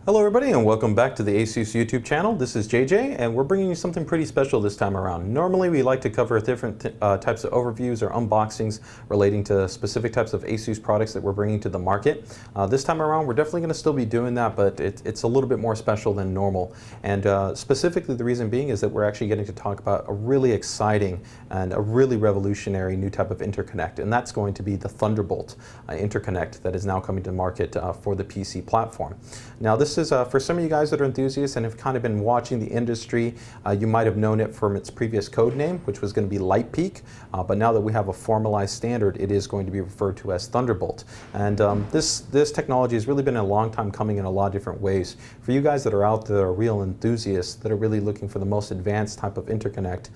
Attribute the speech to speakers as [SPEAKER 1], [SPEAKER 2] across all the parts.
[SPEAKER 1] Hello everybody and welcome back to the ASUS YouTube channel. This is JJ and we're bringing you something pretty special this time around. Normally we like to cover different types of overviews or unboxings relating to specific types of ASUS products that we're bringing to the market. This time around we're definitely going to still be doing that, but it's a little bit more special than normal. And specifically the reason being is that we're actually getting to talk about a really exciting and a really revolutionary new type of interconnect, and that's going to be the Thunderbolt interconnect that is now coming to market for the PC platform. Now this is for some of you guys that are enthusiasts and have kind of been watching the industry, you might have known it from its previous code name, which was going to be Lightpeak, but now that we have a formalized standard, it is going to be referred to as Thunderbolt. And this technology has really been a long time coming in a lot of different ways. For you guys that are out there, are real enthusiasts that are really looking for the most advanced type of interconnect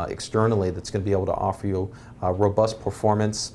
[SPEAKER 1] externally that's going to be able to offer you robust performance,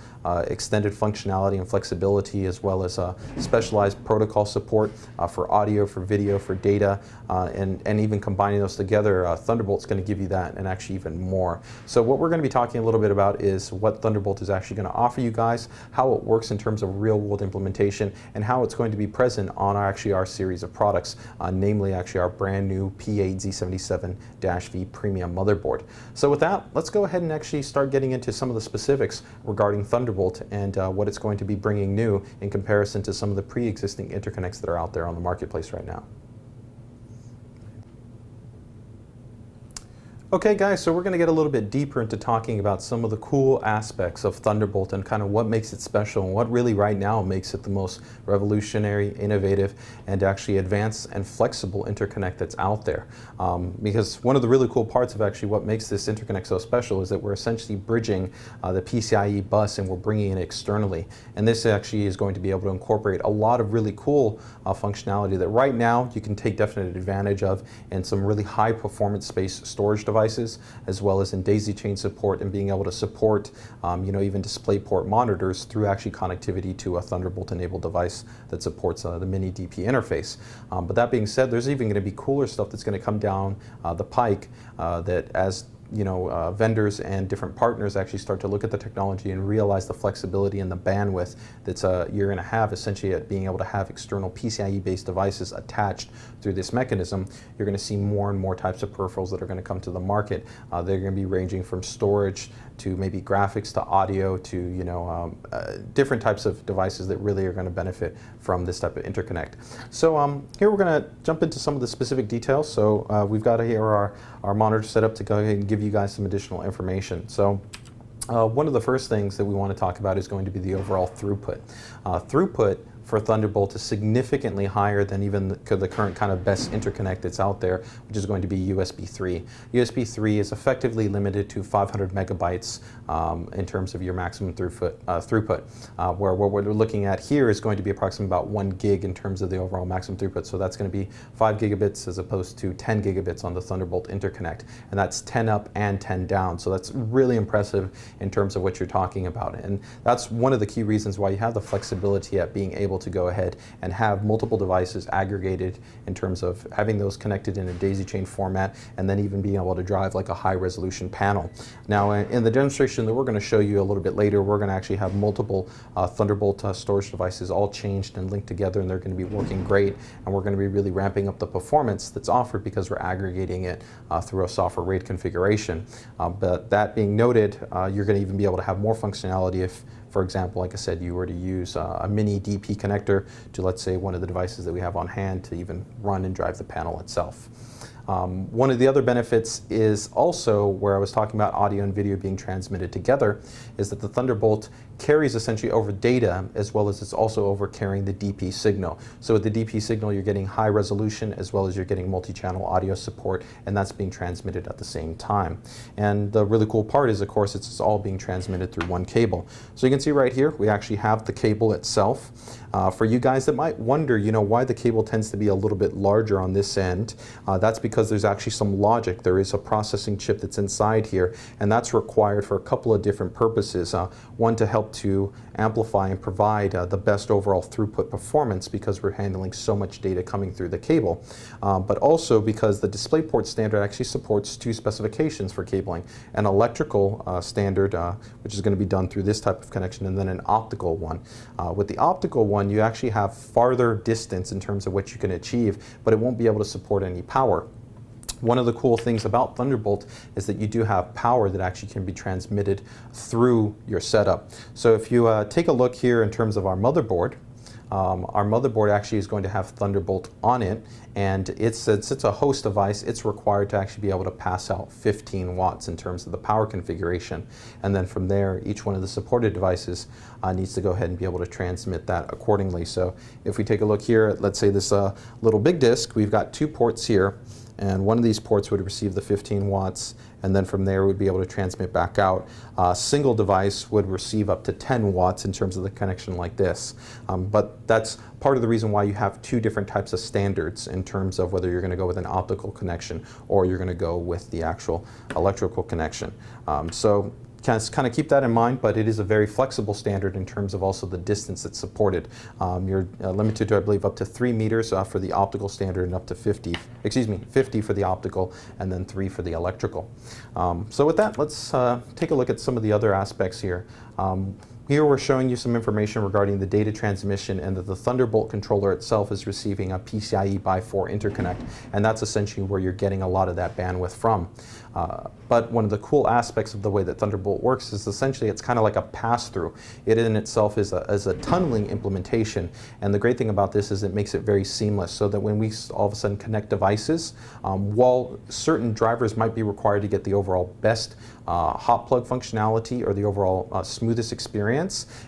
[SPEAKER 1] extended functionality and flexibility, as well as specialized protocol support for audio, for video, for data, and even combining those together, Thunderbolt's going to give you that and actually even more. So what we're going to be talking a little bit about is what Thunderbolt is actually going to offer you guys, how it works in terms of real-world implementation, and how it's going to be present on our series of products, namely actually our brand new P8Z77-V premium motherboard. So with that, let's go ahead and actually start getting into some of the specifics regarding Thunderbolt and what it's going to be bringing new in comparison to some of the pre-existing interconnects that are out there on the marketplace right now. Okay guys, so we're going to get a little bit deeper into talking about some of the cool aspects of Thunderbolt and kind of what makes it special and what really right now makes it the most revolutionary, innovative, and actually advanced and flexible interconnect that's out there. Because one of the really cool parts of actually what makes this interconnect so special is that we're essentially bridging the PCIe bus and we're bringing it externally. And this actually is going to be able to incorporate a lot of really cool functionality that right now you can take definite advantage of in some really high performance space storage devices, as well as in daisy chain support and being able to support even DisplayPort monitors through actually connectivity to a Thunderbolt enabled device that supports the mini DP interface. But that being said, there's even going to be cooler stuff that's going to come down the pike that as vendors and different partners actually start to look at the technology and realize the flexibility and the bandwidth that's you're going to have essentially at being able to have external PCIe-based devices attached through this mechanism. You're going to see more and more types of peripherals that are going to come to the market. They're going to be ranging from storage to maybe graphics to audio to different types of devices that really are going to benefit from this type of interconnect. So here we're going to jump into some of the specific details. So we've got here our monitor set up to go ahead and give you guys some additional information. So one of the first things that we want to talk about is going to be the overall throughput. Throughput for Thunderbolt is significantly higher than even the current kind of best interconnect that's out there, which is going to be USB 3. USB 3 is effectively limited to 500 megabytes in terms of your maximum throughput, where what we're looking at here is going to be approximately about 1 gig in terms of the overall maximum throughput. So that's going to be 5 gigabits as opposed to 10 gigabits on the Thunderbolt interconnect, and that's 10 up and 10 down. So that's really impressive in terms of what you're talking about, and that's one of the key reasons why you have the flexibility at being able to go ahead and have multiple devices aggregated in terms of having those connected in a daisy chain format, and then even being able to drive like a high resolution panel. Now in the demonstration that we're going to show you a little bit later, we're going to actually have multiple Thunderbolt storage devices all changed and linked together, and they're going to be working great, and we're going to be really ramping up the performance that's offered because we're aggregating it through a software RAID configuration. But that being noted, you're going to even be able to have more functionality if, for example, like I said, you were to use a mini DP connector to, let's say, one of the devices that we have on hand to even run and drive the panel itself. One of the other benefits is also where I was talking about audio and video being transmitted together, is that the Thunderbolt carries essentially over data as well as it's also over carrying the DP signal. So with the DP signal, you're getting high resolution as well as you're getting multi-channel audio support, and that's being transmitted at the same time. And the really cool part is, of course, it's all being transmitted through one cable. So you can see right here, we actually have the cable itself. For you guys that might wonder, why the cable tends to be a little bit larger on this end, that's because there's actually some logic. There is a processing chip that's inside here, and that's required for a couple of different purposes. One, to help to amplify and provide the best overall throughput performance because we're handling so much data coming through the cable, but also because the DisplayPort standard actually supports two specifications for cabling: an electrical standard, which is going to be done through this type of connection, and then an optical one. With the optical one, one, you actually have farther distance in terms of what you can achieve, but it won't be able to support any power. One of the cool things about Thunderbolt is that you do have power that actually can be transmitted through your setup. So if you take a look here in terms of our motherboard actually is going to have Thunderbolt on it, and since it's a host device, it's required to actually be able to pass out 15 watts in terms of the power configuration. And then from there, each one of the supported devices needs to go ahead and be able to transmit that accordingly. So if we take a look here at, let's say, this little big disk, we've got 2 ports here, and one of these ports would receive the 15 watts, and then from there we'd be able to transmit back out. A single device would receive up to 10 watts in terms of the connection like this. But that's part of the reason why you have 2 different types of standards in terms of whether you're going to go with an optical connection or you're going to go with the actual electrical connection. So kind of keep that in mind, but it is a very flexible standard in terms of also the distance that's supported. You're limited to, I believe, up to 3 meters for the optical standard and up to 50 for the optical, and then 3 for the electrical. So with that, let's take a look at some of the other aspects here. Here we're showing you some information regarding the data transmission, and that the Thunderbolt controller itself is receiving a PCIe x 4 interconnect, and that's essentially where you're getting a lot of that bandwidth from. But one of the cool aspects of the way that Thunderbolt works is essentially it's kind of like a pass-through. It in itself is a tunneling implementation, and the great thing about this is it makes it very seamless, so that when we all of a sudden connect devices, while certain drivers might be required to get the overall best hot plug functionality or the overall smoothest experience,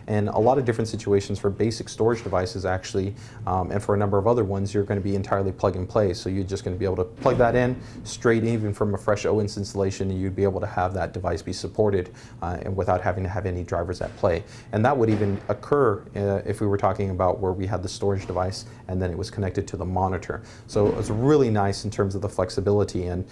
[SPEAKER 1] and a lot of different situations for basic storage devices actually, and for a number of other ones, you're going to be entirely plug and play. So you're just going to be able to plug that in straight, even from a fresh OS installation, and you'd be able to have that device be supported and without having to have any drivers at play. And that would even occur if we were talking about where we had the storage device and then it was connected to the monitor. So it's really nice in terms of the flexibility. And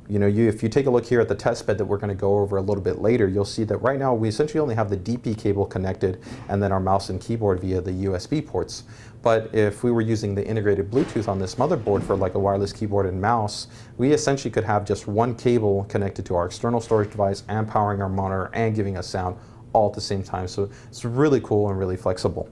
[SPEAKER 1] if you take a look here at the test bed that we're going to go over a little bit later, you'll see that right now we essentially only have the DP cable connected and then our mouse and keyboard via the USB ports. But if we were using the integrated Bluetooth on this motherboard for like a wireless keyboard and mouse, we essentially could have just one cable connected to our external storage device and powering our monitor and giving us sound all at the same time. So it's really cool and really flexible.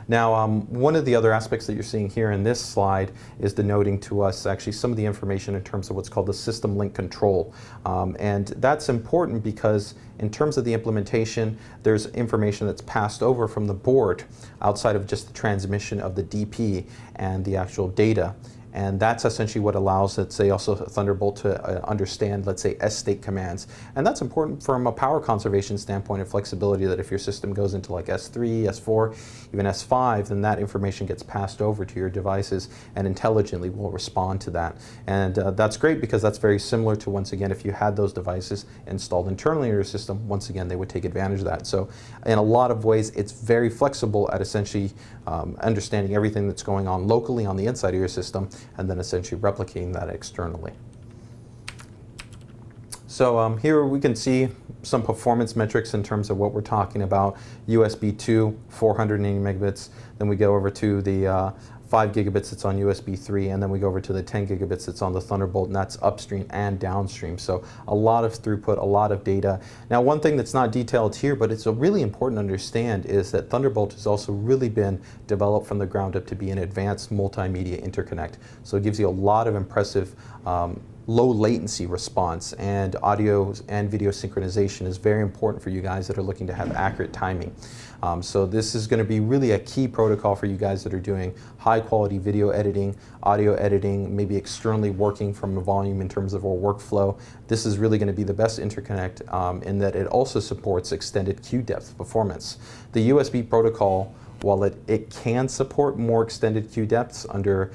[SPEAKER 1] Now, one of the other aspects that you're seeing here in this slide is denoting to us actually some of the information in terms of what's called the system link control. And that's important because in terms of the implementation, there's information that's passed over from the board outside of just the transmission of the DP and the actual data. And that's essentially what allows, let's say, also Thunderbolt to understand, let's say, S-state commands. And that's important from a power conservation standpoint and flexibility, that if your system goes into like S3, S4, even S5, then that information gets passed over to your devices and intelligently will respond to that. And that's great because that's very similar to, once again, if you had those devices installed internally in your system, once again, they would take advantage of that. So in a lot of ways, it's very flexible at essentially understanding everything that's going on locally on the inside of your system, and then essentially replicating that externally. So here we can see some performance metrics in terms of what we're talking about. USB 2, 480 megabits, then we go over to the 5 gigabits that's on USB 3, and then we go over to the 10 gigabits that's on the Thunderbolt, and that's upstream and downstream. So a lot of throughput, a lot of data. Now, one thing that's not detailed here, but it's really important to understand, is that Thunderbolt has also really been developed from the ground up to be an advanced multimedia interconnect. So it gives you a lot of impressive low latency response, and audio and video synchronization is very important for you guys that are looking to have accurate timing. So this is going to be really a key protocol for you guys that are doing high quality video editing, audio editing, maybe externally working from a volume in terms of our workflow. This is really going to be the best interconnect in that it also supports extended queue depth performance. The USB protocol, while it can support more extended queue depths under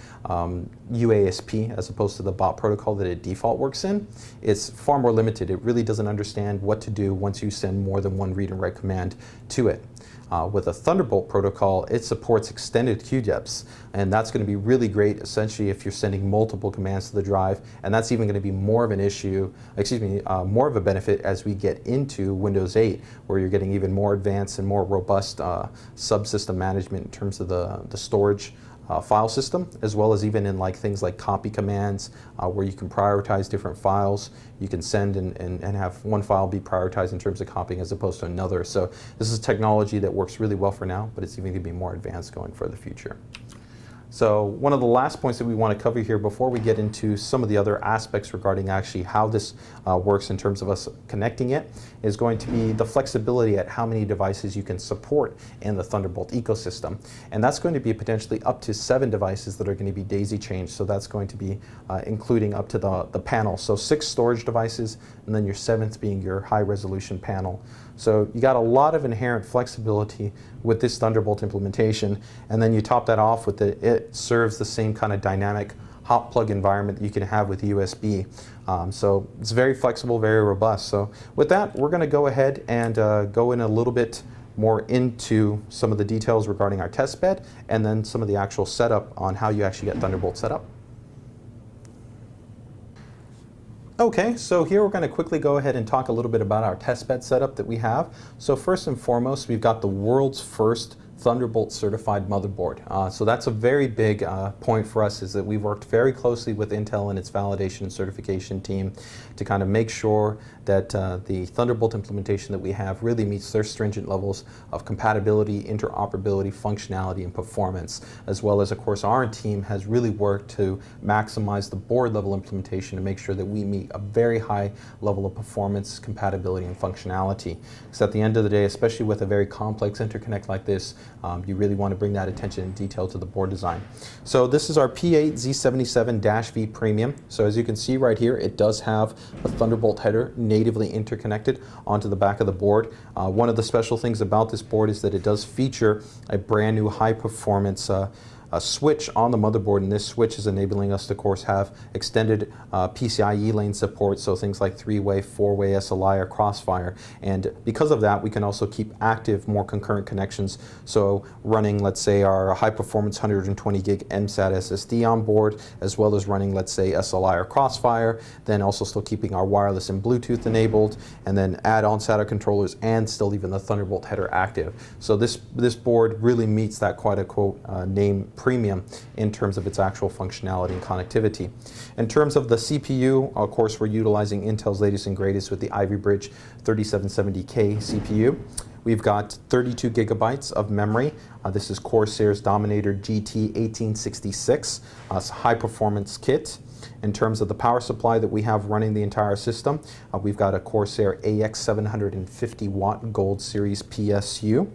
[SPEAKER 1] UASP as opposed to the BOP protocol that it default works in, it's far more limited. It really doesn't understand what to do once you send more than one read and write command to it. With a Thunderbolt protocol, it supports extended queue depths, and that's going to be really great essentially if you're sending multiple commands to the drive, and that's even going to be more of an issue, more of a benefit as we get into Windows 8, where you're getting even more advanced and more robust subsystem management in terms of the storage file system, as well as even in like things like copy commands, where you can prioritize different files. You can send and have one file be prioritized in terms of copying as opposed to another. So this is technology that works really well for now, but it's even going to be more advanced going for the future. So one of the last points that we want to cover here before we get into some of the other aspects regarding actually how this works in terms of us connecting it is going to be the flexibility at how many devices you can support in the Thunderbolt ecosystem. And that's going to be potentially up to 7 devices that are going to be daisy chained. So that's going to be including up to the panel. So 6 storage devices, and then your 7th being your high resolution panel. So you got a lot of inherent flexibility with this Thunderbolt implementation, and then you top that off with it serves the same kind of dynamic hot plug environment that you can have with USB. So it's very flexible, very robust. So with that, we're going to go ahead and go in a little bit more into some of the details regarding our test bed, and then some of the actual setup on how you actually get Thunderbolt set up. Okay, so here we're going to quickly go ahead and talk a little bit about our testbed setup that we have. So first and foremost, we've got the world's first Thunderbolt certified motherboard. So that's a very big point for us, is that we've worked very closely with Intel and its validation and certification team to kind of make sure that the Thunderbolt implementation that we have really meets their stringent levels of compatibility, interoperability, functionality, and performance, as well as, of course, our team has really worked to maximize the board level implementation to make sure that we meet a very high level of performance, compatibility, and functionality. Because at the end of the day, especially with a very complex interconnect like this, you really want to bring that attention and detail to the board design. So this is our P8Z77-V Premium. So as you can see right here, it does have a Thunderbolt header natively interconnected onto the back of the board. One of the special things about this board is that it does feature a brand new high performance a switch on the motherboard, and this switch is enabling us to, of course, have extended PCIe lane support, so things like 3-way, 4-way SLI or Crossfire. And because of that, we can also keep active more concurrent connections. So running, let's say, our high-performance 120 gig MSAT SSD on board, as well as running, let's say, SLI or Crossfire, then also still keeping our wireless and Bluetooth enabled, and then add-on SATA controllers, and still even the Thunderbolt header active. So this board really meets that quote-unquote name premium in terms of its actual functionality and connectivity. In terms of the CPU, of course, we're utilizing Intel's latest and greatest with the Ivy Bridge 3770K CPU. We've got 32 gigabytes of memory. This is Corsair's Dominator GT 1866. It's a high performance kit. In terms of the power supply that we have running the entire system, we've got a Corsair AX 750 watt Gold Series PSU.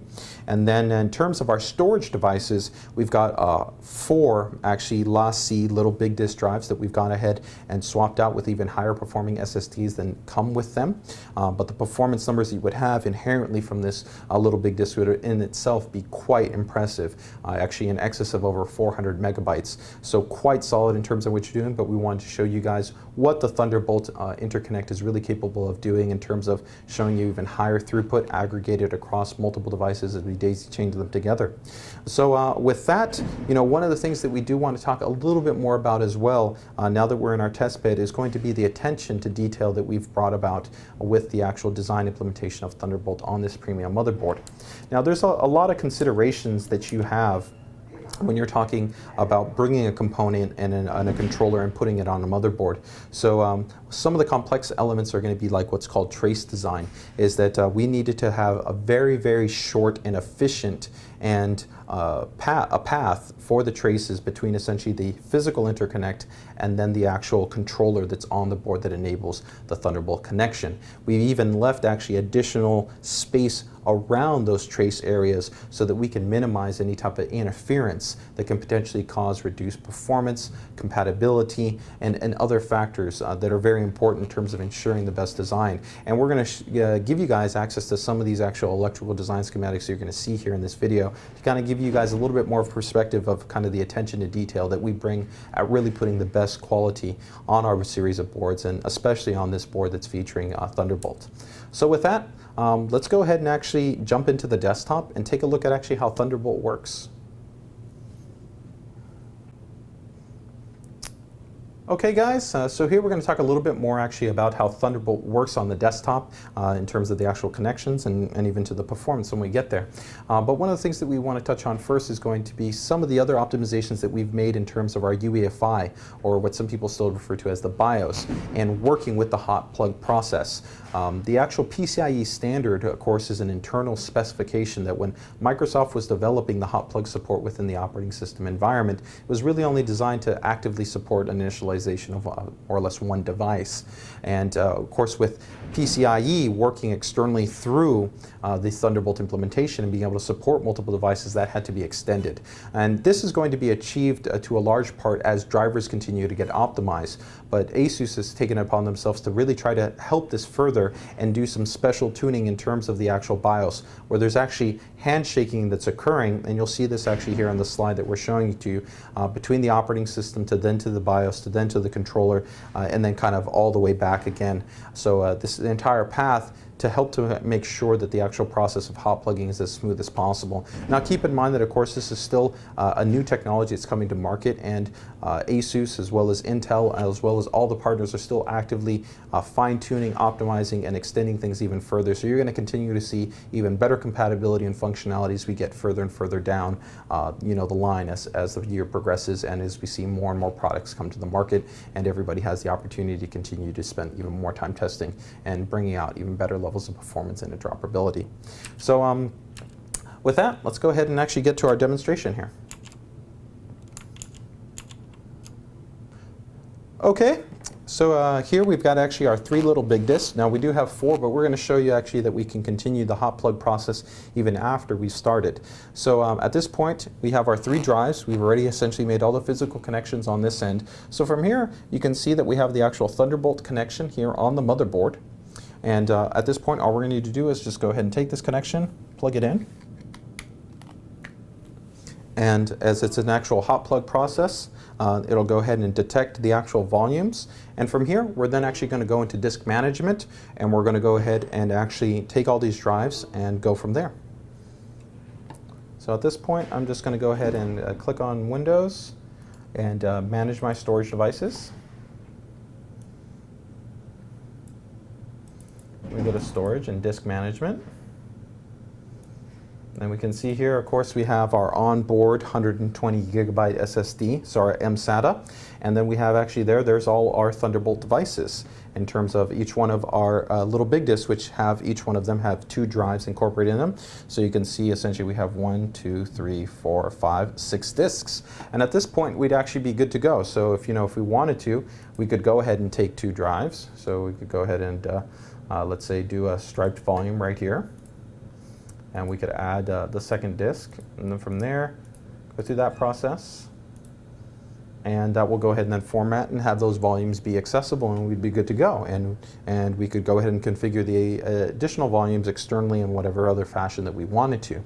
[SPEAKER 1] And then in terms of our storage devices, we've got 4 actually LaCie little big disk drives that we've gone ahead and swapped out with even higher performing SSDs than come with them. But the performance numbers that you would have inherently from this little big disk would in itself be quite impressive, actually in excess of over 400 megabytes. So quite solid in terms of what you're doing, but we wanted to show you guys what the Thunderbolt interconnect is really capable of doing in terms of showing you even higher throughput aggregated across multiple devices as we daisy chain them together. So with that, one of the things that we do want to talk a little bit more about as well, now that we're in our test bed, is going to be the attention to detail that we've brought about with the actual design implementation of Thunderbolt on this premium motherboard. Now there's a lot of considerations that you have when you're talking about bringing a component and a controller and putting it on a motherboard. So some of the complex elements are going to be like what's called trace design, is that we needed to have a very, very short and efficient and a path for the traces between essentially the physical interconnect and then the actual controller that's on the board that enables the Thunderbolt connection. We even left actually additional space around those trace areas so that we can minimize any type of interference that can potentially cause reduced performance, compatibility, and other factors that are very important in terms of ensuring the best design. And we're going to give you guys access to some of these actual electrical design schematics you're going to see here in this video to kind of give you guys a little bit more perspective of kind of the attention to detail that we bring at really putting the best quality on our series of boards, and especially on this board that's featuring Thunderbolt. So with that, let's go ahead and actually jump into the desktop and take a look at actually how Thunderbolt works. Okay guys, so here we're going to talk a little bit more actually about how Thunderbolt works on the desktop in terms of the actual connections and even to the performance when we get there. But one of the things that we want to touch on first is going to be some of the other optimizations that we've made in terms of our UEFI, or what some people still refer to as the BIOS, and working with the hot plug process. The actual PCIe standard, of course, is an internal specification that when Microsoft was developing the hot plug support within the operating system environment, it was really only designed to actively support initialization of more or less one device. And of course, with PCIe working externally through the Thunderbolt implementation and being able to support multiple devices, that had to be extended. And this is going to be achieved to a large part as drivers continue to get optimized. But ASUS has taken it upon themselves to really try to help this further and do some special tuning in terms of the actual BIOS, where there's actually handshaking that's occurring, and you'll see this actually here on the slide that we're showing to you, between the operating system to then to the BIOS to then to the controller, and then kind of all the way back again. So this entire path to help to make sure that the actual process of hot plugging is as smooth as possible. Now keep in mind that of course this is still a new technology that's coming to market, and ASUS as well as Intel as well as all the partners are still actively fine-tuning, optimizing, and extending things even further. So you're going to continue to see even better compatibility and functionality as we get further and further down the line as the year progresses, and as we see more and more products come to the market, and everybody has the opportunity to continue to spend even more time testing and bringing out even better levels of performance and interoperability. So with that, let's go ahead and actually get to our demonstration here. Okay, so here we've got actually our 3 little big disks. Now we do have 4, but we're going to show you actually that we can continue the hot plug process even after we've started. So at this point we have our 3 drives. We've already essentially made all the physical connections on this end. So from here you can see that we have the actual Thunderbolt connection here on the motherboard. And at this point, all we're going to need to do is just go ahead and take this connection, plug it in. And as it's an actual hot plug process, it'll go ahead and detect the actual volumes. And from here, we're then actually going to go into disk management, and we're going to go ahead and actually take all these drives and go from there. So at this point, I'm just going to go ahead and click on Windows and manage my storage devices. We go to storage and disk management. And we can see here, of course, we have our onboard 120 gigabyte SSD, so our mSATA. And then we have actually there's all our Thunderbolt devices in terms of each one of our little big disks, which have each one of them have 2 drives incorporated in them. So you can see essentially we have 1, 2, 3, 4, 5, 6 disks. And at this point, we'd actually be good to go. So if we wanted to, we could go ahead and take 2 drives. So we could go ahead and let's say do a striped volume right here, and we could add the second disk, and then from there go through that process, and we'll go ahead and then format and have those volumes be accessible, and we'd be good to go. And we could go ahead and configure the additional volumes externally in whatever other fashion that we wanted to.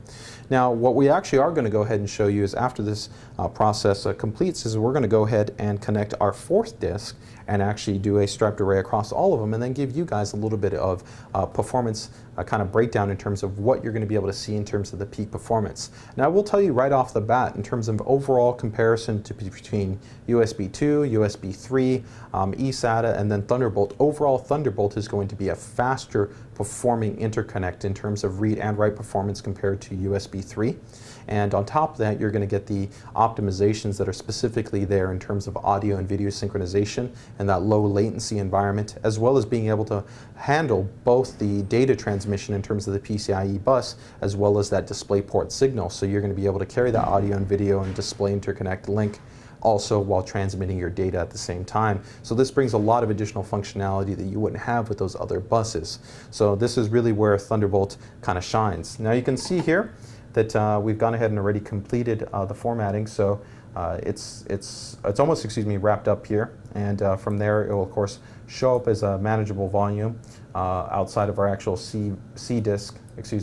[SPEAKER 1] Now what we actually are going to go ahead and show you is after this process completes is we're going to go ahead and connect our 4th disk and actually do a striped array across all of them, and then give you guys a little bit of performance kind of breakdown in terms of what you're going to be able to see in terms of the peak performance. Now I will tell you right off the bat in terms of overall comparison between USB 2, USB 3, eSATA, and then Thunderbolt. Overall, Thunderbolt is going to be a faster performing interconnect in terms of read and write performance compared to USB 3. And on top of that, you're going to get the optimizations that are specifically there in terms of audio and video synchronization and that low latency environment, as well as being able to handle both the data transmission in terms of the PCIe bus, as well as that DisplayPort signal. So you're going to be able to carry that audio and video and display interconnect link also while transmitting your data at the same time. So this brings a lot of additional functionality that you wouldn't have with those other buses. So this is really where Thunderbolt kind of shines. Now you can see here that we've gone ahead and already completed the formatting. So it's almost wrapped up here, and from there it will of course show up as a manageable volume outside of our actual C disk,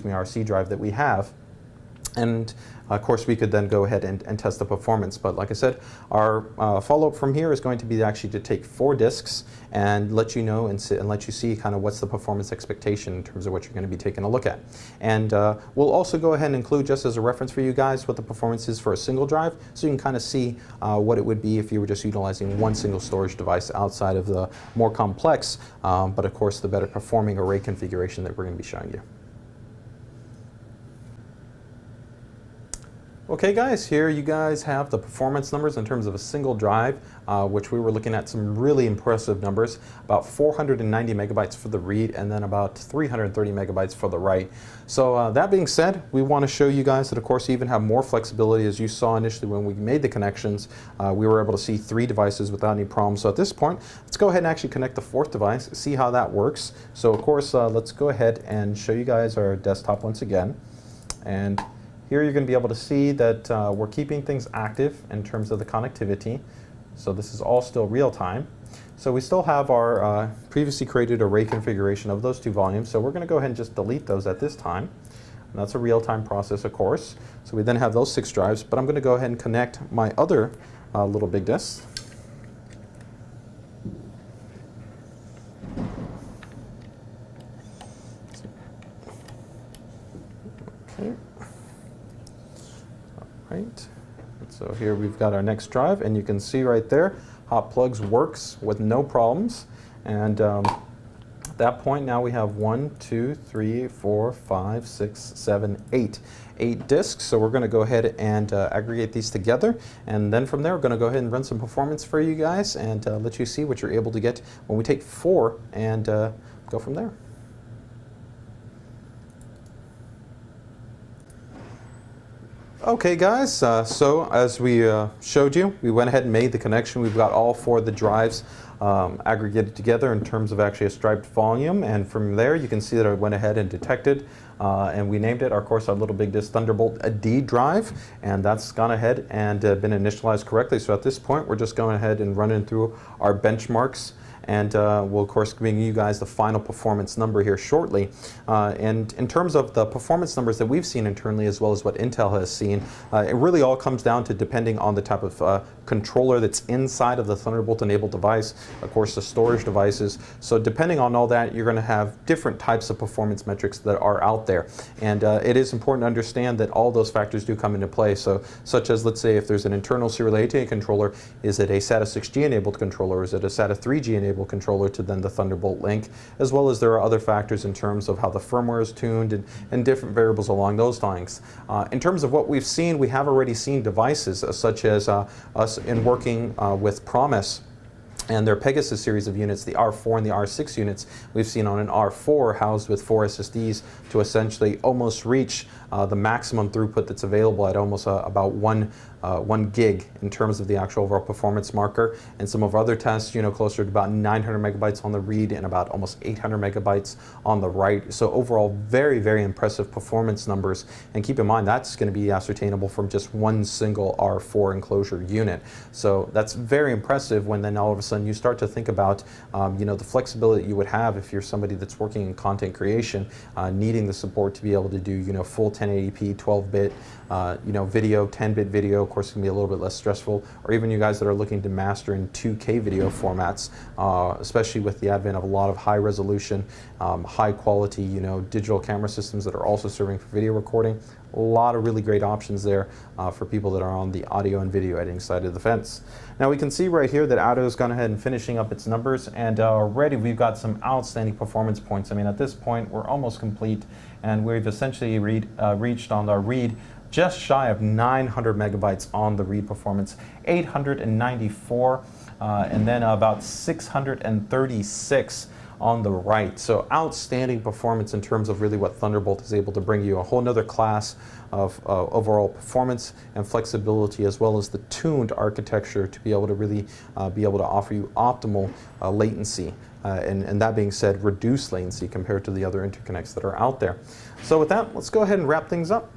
[SPEAKER 1] our C drive that we have. And of course, we could then go ahead and test the performance. But like I said, our follow-up from here is going to be actually to take 4 discs and let you know and let you see kind of what's the performance expectation in terms of what you're going to be taking a look at. And we'll also go ahead and include, just as a reference for you guys, what the performance is for a single drive, so you can kind of see what it would be if you were just utilizing one single storage device outside of the more complex, but of course the better performing array configuration that we're going to be showing you. Okay guys, here you guys have the performance numbers in terms of a single drive, which we were looking at some really impressive numbers, about 490 megabytes for the read and then about 330 megabytes for the write. So that being said, we want to show you guys that of course you even have more flexibility. As you saw initially when we made the connections, we were able to see 3 devices without any problems. So at this point, let's go ahead and actually connect the 4th device, see how that works. So of course, let's go ahead and show you guys our desktop once again. And here you're going to be able to see that we're keeping things active in terms of the connectivity. So this is all still real time. So we still have our previously created array configuration of those 2 volumes. So we're going to go ahead and just delete those at this time. And that's a real-time process, of course. So we then have those 6 drives. But I'm going to go ahead and connect my other little big disk. Okay. Right. So here we've got our next drive, and you can see right there, hot plugs works with no problems. And at that point, now we have 1, 2, 3, 4, 5, 6, 7, 8 disks. So we're going to go ahead and aggregate these together, and then from there, we're going to go ahead and run some performance for you guys and let you see what you're able to get when we take 4 and go from there. Okay guys, so as we showed you, we went ahead and made the connection. We've got all 4 of the drives aggregated together in terms of actually a striped volume, and from there you can see that I went ahead and detected and we named it, of course, our little big disk Thunderbolt D drive, and that's gone ahead and been initialized correctly. So at this point we're just going ahead and running through our benchmarks, and we'll of course bring you guys the final performance number here shortly. And in terms of the performance numbers that we've seen internally as well as what Intel has seen, it really all comes down to depending on the type of controller that's inside of the Thunderbolt enabled device, of course the storage devices. So depending on all that, you're going to have different types of performance metrics that are out there. And it is important to understand that all those factors do come into play. So such as, let's say, if there's an internal serial ATA controller, is it a SATA 6G enabled controller, or is it a SATA 3G enabled controller to then the Thunderbolt link, as well as there are other factors in terms of how the firmware is tuned and different variables along those lines. In terms of what we've seen, we have already seen devices such as us in working with Promise and their Pegasus series of units, the R4 and the R6 units, we've seen on an R4 housed with 4 SSDs to essentially almost reach the maximum throughput that's available at almost about 1 gig in terms of the actual overall performance marker. And some of our other tests, closer to about 900 megabytes on the read and about almost 800 megabytes on the write. So overall, very, very impressive performance numbers. And keep in mind, that's going to be ascertainable from just one single R4 enclosure unit. So that's very impressive when then all of a sudden you start to think about the flexibility you would have if you're somebody that's working in content creation, needing the support to be able to do full 1080p 12-bit video, 10-bit video. Of course, it can be a little bit less stressful, or even you guys that are looking to master in 2K video formats, especially with the advent of a lot of high resolution, high quality digital camera systems that are also serving for video recording. A lot of really great options there for people that are on the audio and video editing side of the fence. Now we can see right here that Auto has gone ahead and finishing up its numbers, and already we've got some outstanding performance points. I mean, at this point we're almost complete, and we've essentially reached on our read just shy of 900 megabytes on the read performance, 894, and then about 636 on the write. So outstanding performance in terms of really what Thunderbolt is able to bring you, a whole nother class of overall performance and flexibility, as well as the tuned architecture to be able to really be able to offer you optimal latency. And that being said, reduced latency compared to the other interconnects that are out there. So with that, let's go ahead and wrap things up.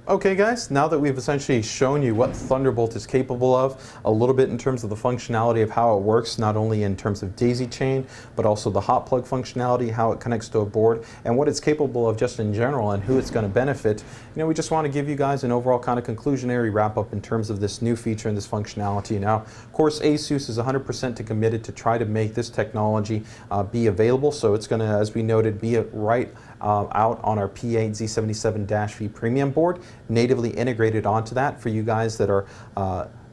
[SPEAKER 1] Okay guys, now that we've essentially shown you what Thunderbolt is capable of, a little bit in terms of the functionality of how it works, not only in terms of daisy chain, but also the hot plug functionality, how it connects to a board, and what it's capable of just in general and who it's going to benefit, we just want to give you guys an overall kind of conclusionary wrap up in terms of this new feature and this functionality. Now, of course, ASUS is 100% committed to try to make this technology be available, so it's going to, as we noted, be right out on our P8Z77-V premium board, natively integrated onto that for you guys that are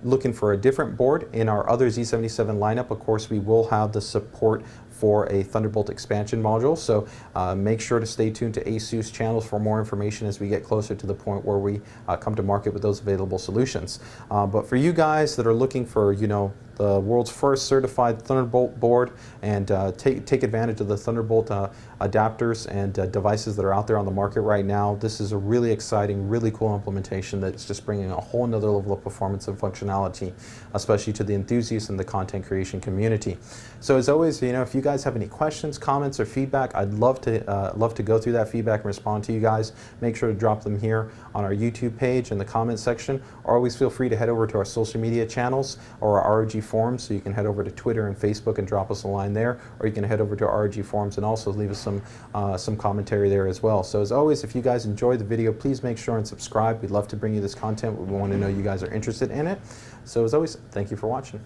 [SPEAKER 1] looking for a different board. In our other Z77 lineup, of course, we will have the support for a Thunderbolt expansion module, so make sure to stay tuned to ASUS channels for more information as we get closer to the point where we come to market with those available solutions. But for you guys that are looking for, the world's first certified Thunderbolt board and take advantage of the Thunderbolt adapters and devices that are out there on the market right now, this is a really exciting, really cool implementation that's just bringing a whole nother level of performance and functionality, especially to the enthusiasts and the content creation community. So as always, if you guys have any questions, comments, or feedback, I'd love to go through that feedback and respond to you guys. Make sure to drop them here on our YouTube page in the comments section, or always feel free to head over to our social media channels or our ROG forums, so you can head over to Twitter and Facebook and drop us a line there, or you can head over to our ROG forums and also leave us some commentary there as well. So as always, if you guys enjoyed the video, please make sure and subscribe. We'd love to bring you this content. We want to know you guys are interested in it. So as always, thank you for watching.